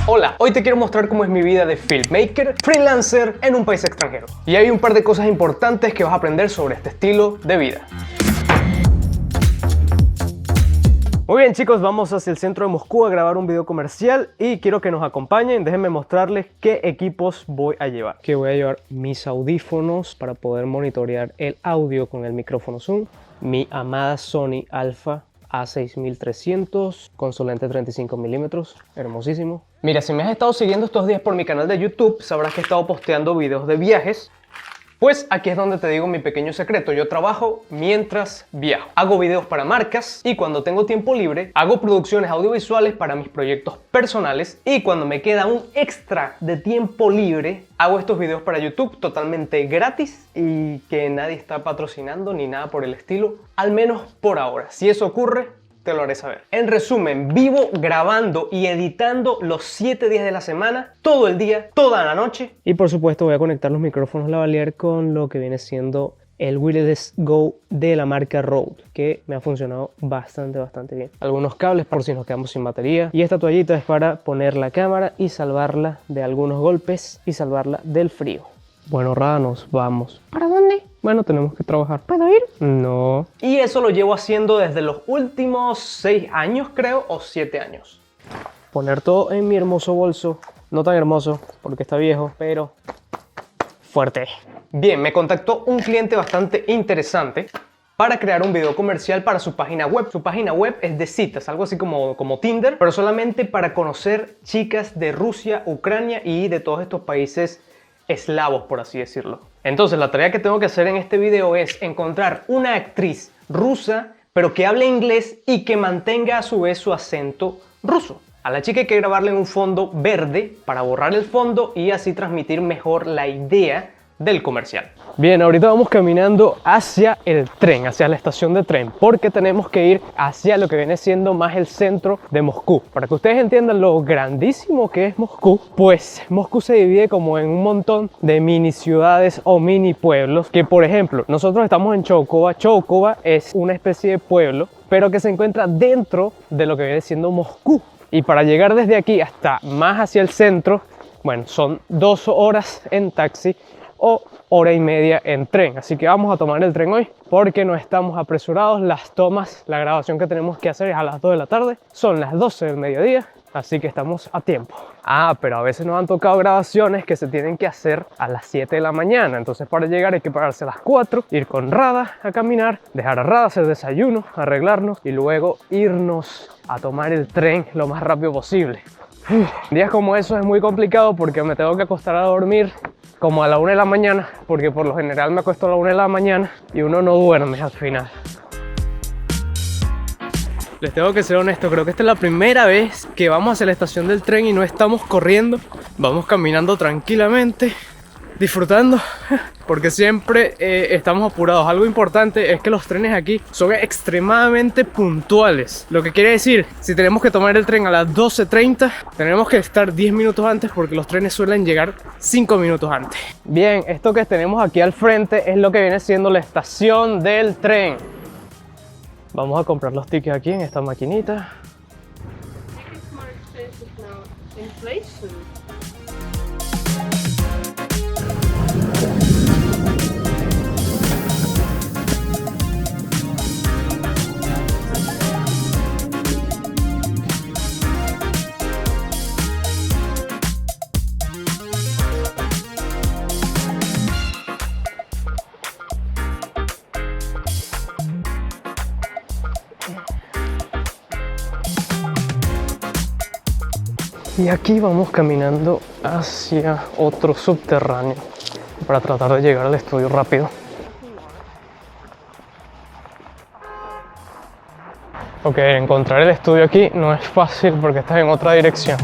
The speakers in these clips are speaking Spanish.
Hola, hoy te quiero mostrar cómo es mi vida de filmmaker, freelancer en un país extranjero. Y hay un par de cosas importantes que vas a aprender sobre este estilo de vida. Muy bien chicos, vamos hacia el centro de Moscú a grabar un video comercial y quiero que nos acompañen. Déjenme mostrarles qué equipos voy a llevar. Que voy a llevar mis audífonos para poder monitorear el audio con el micrófono Zoom. Mi amada Sony Alpha A6300 con su lente 35 milímetros, hermosísimo. Mira, si me has estado siguiendo estos días por mi canal de YouTube, sabrás que he estado posteando videos de viajes. Pues aquí es donde te digo mi pequeño secreto. Yo trabajo mientras viajo. Hago videos para marcas y cuando tengo tiempo libre hago producciones audiovisuales para mis proyectos personales, y cuando me queda un extra de tiempo libre hago estos videos para YouTube totalmente gratis y que nadie está patrocinando ni nada por el estilo, al menos por ahora. Si eso ocurre, te lo haré saber. En resumen, vivo grabando y editando los 7 días de la semana, todo el día, toda la noche. Y por supuesto voy a conectar los micrófonos lavalier con lo que viene siendo el Wireless Go de la marca Rode, que me ha funcionado bastante bien. Algunos cables por si nos quedamos sin batería, y esta toallita es para poner la cámara y salvarla de algunos golpes y salvarla del frío. Bueno, Rada, nos vamos. ¿Para dónde? Bueno, tenemos que trabajar. ¿Puedo ir? No. Y eso lo llevo haciendo desde los últimos 6 años, creo, o 7 años. Poner todo en mi hermoso bolso. No tan hermoso, porque está viejo, pero fuerte. Bien, me contactó un cliente bastante interesante para crear un video comercial para su página web. Su página web es de citas, algo así como Tinder, pero solamente para conocer chicas de Rusia, Ucrania y de todos estos países eslavos, por así decirlo. Entonces la tarea que tengo que hacer en este video es encontrar una actriz rusa pero que hable inglés y que mantenga a su vez su acento ruso. A la chica hay que grabarle en un fondo verde para borrar el fondo y así transmitir mejor la idea del comercial. Bien, ahorita vamos caminando hacia el tren, hacia la estación de tren, porque tenemos que ir hacia lo que viene siendo más el centro de Moscú. Para que ustedes entiendan lo grandísimo que es Moscú, pues Moscú se divide como en un montón de mini ciudades o mini pueblos, que por ejemplo, nosotros estamos en Choukova. Choukova es una especie de pueblo, pero que se encuentra dentro de lo que viene siendo Moscú. Y para llegar desde aquí hasta más hacia el centro, bueno, son 2 horas en taxi o 1h30 en tren. Así que vamos a tomar el tren hoy porque no estamos apresurados. Las tomas, la grabación que tenemos que hacer es a las 2 de la tarde. Son las 12 del mediodía, así que estamos a tiempo. Pero a veces nos han tocado grabaciones que se tienen que hacer a las 7 de la mañana. Entonces para llegar hay que pararse a las 4, ir con Rada a caminar, dejar a Rada hacer desayuno, arreglarnos y luego irnos a tomar el tren lo más rápido posible. Días como esos es muy complicado porque me tengo que acostar a dormir como a la 1 de la mañana, porque por lo general me acuesto a la 1 de la mañana y uno no duerme al final. Les tengo que ser honesto, creo que esta es la primera vez que vamos hacia la estación del tren y no estamos corriendo. Vamos caminando tranquilamente, disfrutando, porque siempre estamos apurados. Algo importante es que los trenes aquí son extremadamente puntuales. Lo que quiere decir, si tenemos que tomar el tren a las 12:30, tenemos que estar 10 minutos antes porque los trenes suelen llegar 5 minutos antes. Bien, esto que tenemos aquí al frente es lo que viene siendo la estación del tren. Vamos a comprar los tickets aquí en esta maquinita. Y aquí vamos caminando hacia otro subterráneo para tratar de llegar al estudio rápido. Ok, encontrar el estudio aquí no es fácil porque está en otra dirección.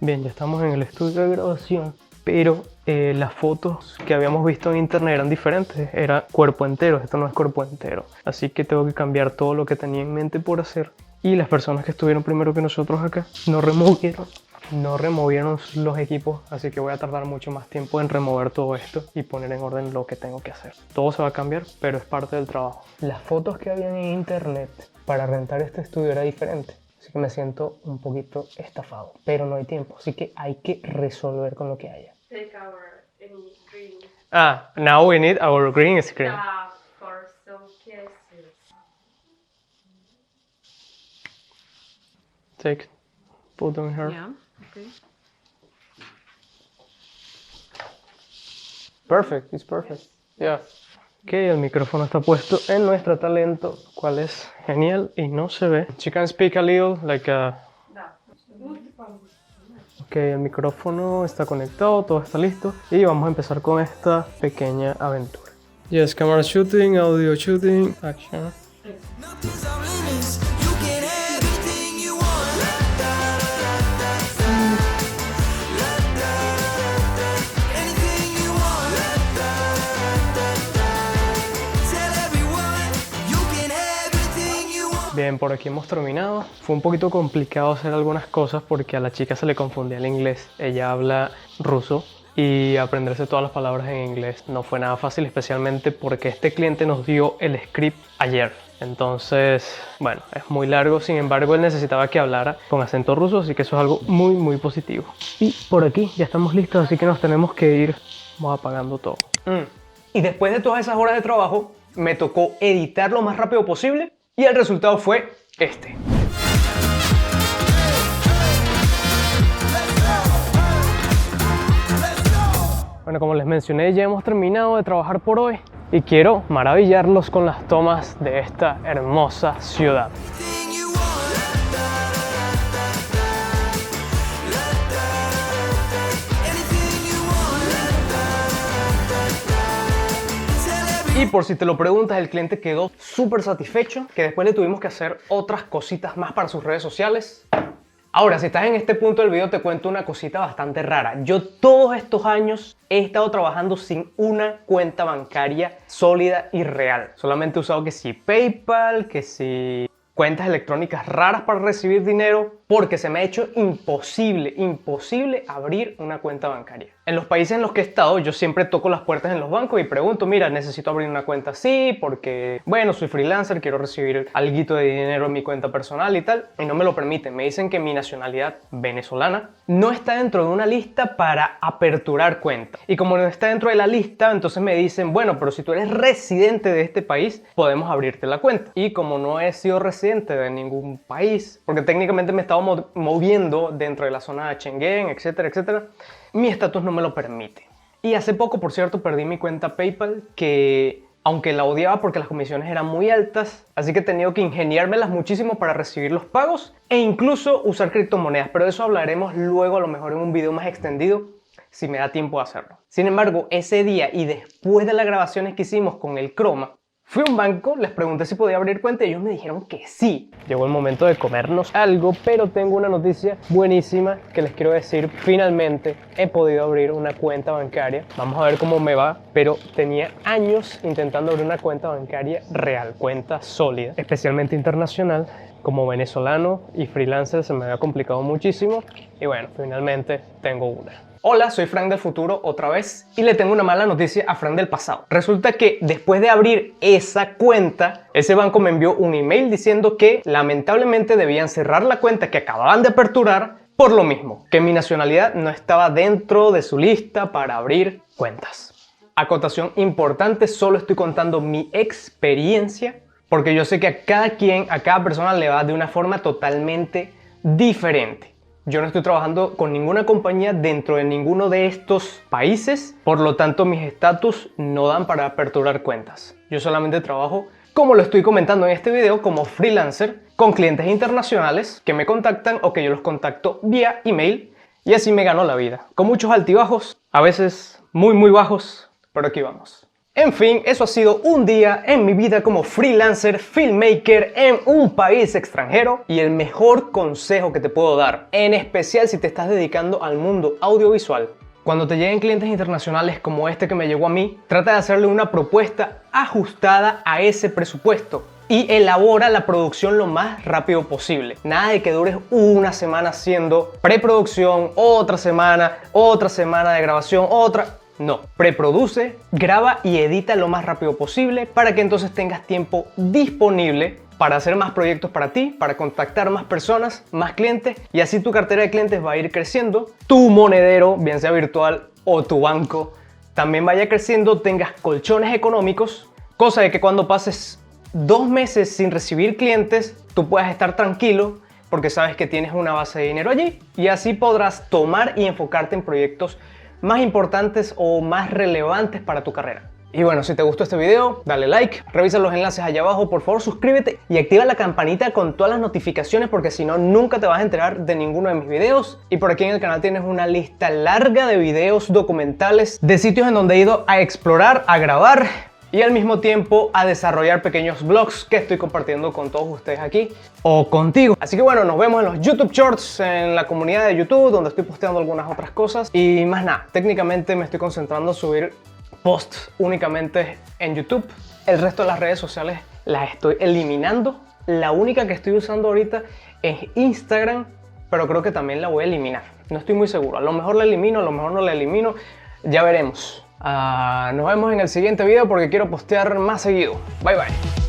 Bien, ya estamos en el estudio de grabación, pero las fotos que habíamos visto en internet eran diferentes, era cuerpo entero, esto no es cuerpo entero. Así que tengo que cambiar todo lo que tenía en mente por hacer. Y las personas que estuvieron primero que nosotros acá nos removieron no removieron los equipos, así que voy a tardar mucho más tiempo en remover todo esto y poner en orden lo que tengo que hacer. Todo se va a cambiar, pero es parte del trabajo. Las fotos que habían en internet para rentar este estudio era diferente, así que me siento un poquito estafado, pero no hay tiempo, así que hay que resolver con lo que haya. Take our green. Now we need our green screen. For some cases. Take, put on here. Yeah, okay. Perfect, it's perfect. Yeah. Ok, el micrófono está puesto en nuestra talento, cual es genial y no se ve. She can speak a little, like a... Ok, el micrófono está conectado, todo está listo y vamos a empezar con esta pequeña aventura. Yes, camera shooting, audio shooting, action. Bien, por aquí hemos terminado. Fue un poquito complicado hacer algunas cosas porque a la chica se le confundía el inglés. Ella habla ruso y aprenderse todas las palabras en inglés no fue nada fácil, especialmente porque este cliente nos dio el script ayer. Entonces, bueno, es muy largo, sin embargo él necesitaba que hablara con acento ruso, así que eso es algo muy positivo. Y por aquí ya estamos listos, así que nos tenemos que ir. Vamos apagando todo. Y después de todas esas horas de trabajo, me tocó editar lo más rápido posible y el resultado fue este. Bueno, como les mencioné, ya hemos terminado de trabajar por hoy y quiero maravillarlos con las tomas de esta hermosa ciudad. Y por si te lo preguntas, el cliente quedó súper satisfecho, que después le tuvimos que hacer otras cositas más para sus redes sociales. Ahora, si estás en este punto del video, te cuento una cosita bastante rara. Yo todos estos años he estado trabajando sin una cuenta bancaria sólida y real. Solamente he usado que si PayPal, que si cuentas electrónicas raras para recibir dinero, porque se me ha hecho imposible abrir una cuenta bancaria. En los países en los que he estado, yo siempre toco las puertas en los bancos y pregunto, mira, necesito abrir una cuenta así, porque, bueno, soy freelancer, quiero recibir alguito de dinero en mi cuenta personal y tal, y no me lo permiten. Me dicen que mi nacionalidad venezolana no está dentro de una lista para aperturar cuenta. Y como no está dentro de la lista, entonces me dicen, bueno, pero si tú eres residente de este país, podemos abrirte la cuenta. Y como no he sido residente de ningún país, porque técnicamente me he estado moviendo dentro de la zona de Schengen, etcétera, mi estatus no me lo permite. Y hace poco, por cierto, perdí mi cuenta PayPal, que aunque la odiaba porque las comisiones eran muy altas, así que he tenido que ingeniármelas muchísimo para recibir los pagos e incluso usar criptomonedas, pero de eso hablaremos luego, a lo mejor en un video más extendido, si me da tiempo de hacerlo. Sin embargo, ese día y después de las grabaciones que hicimos con el Chroma, fui a un banco, les pregunté si podía abrir cuenta y ellos me dijeron que sí. Llegó el momento de comernos algo, pero tengo una noticia buenísima que les quiero decir. Finalmente he podido abrir una cuenta bancaria. Vamos a ver cómo me va, pero tenía años intentando abrir una cuenta bancaria real, cuenta sólida, especialmente internacional. Como venezolano y freelancer se me había complicado muchísimo y bueno, finalmente tengo una. Hola, soy Frank del futuro otra vez y le tengo una mala noticia a Frank del pasado. Resulta que después de abrir esa cuenta, ese banco me envió un email diciendo que lamentablemente debían cerrar la cuenta que acababan de aperturar por lo mismo, que mi nacionalidad no estaba dentro de su lista para abrir cuentas. Acotación importante, solo estoy contando mi experiencia porque yo sé que a cada persona le va de una forma totalmente diferente. Yo no estoy trabajando con ninguna compañía dentro de ninguno de estos países, por lo tanto mis estatus no dan para aperturar cuentas. Yo solamente trabajo, como lo estoy comentando en este video, como freelancer con clientes internacionales que me contactan o que yo los contacto vía email y así me gano la vida. Con muchos altibajos, a veces muy bajos, pero aquí vamos. En fin, eso ha sido un día en mi vida como freelancer, filmmaker en un país extranjero y el mejor consejo que te puedo dar, en especial si te estás dedicando al mundo audiovisual. Cuando te lleguen clientes internacionales como este que me llegó a mí, trata de hacerle una propuesta ajustada a ese presupuesto y elabora la producción lo más rápido posible. Nada de que dures una semana haciendo preproducción, otra semana de grabación, otra. No, preproduce, graba y edita lo más rápido posible para que entonces tengas tiempo disponible para hacer más proyectos para ti, para contactar más personas, más clientes, y así tu cartera de clientes va a ir creciendo, tu monedero, bien sea virtual o tu banco, también vaya creciendo, tengas colchones económicos, cosa de que cuando pases 2 meses sin recibir clientes, tú puedas estar tranquilo porque sabes que tienes una base de dinero allí, y así podrás tomar y enfocarte en proyectos más importantes o más relevantes para tu carrera. Y bueno, si te gustó este video, dale like, revisa los enlaces allá abajo, por favor suscríbete y activa la campanita con todas las notificaciones porque si no, nunca te vas a enterar de ninguno de mis videos. Y por aquí en el canal tienes una lista larga de videos documentales de sitios en donde he ido a explorar, a grabar y al mismo tiempo a desarrollar pequeños vlogs que estoy compartiendo con todos ustedes aquí o contigo. Así que bueno, nos vemos en los YouTube Shorts, en la comunidad de YouTube, donde estoy posteando algunas otras cosas. Y más nada, técnicamente me estoy concentrando en subir posts únicamente en YouTube. El resto de las redes sociales las estoy eliminando. La única que estoy usando ahorita es Instagram, pero creo que también la voy a eliminar. No estoy muy seguro. A lo mejor la elimino, a lo mejor no la elimino. Ya veremos. Nos vemos en el siguiente video porque quiero postear más seguido. Bye bye.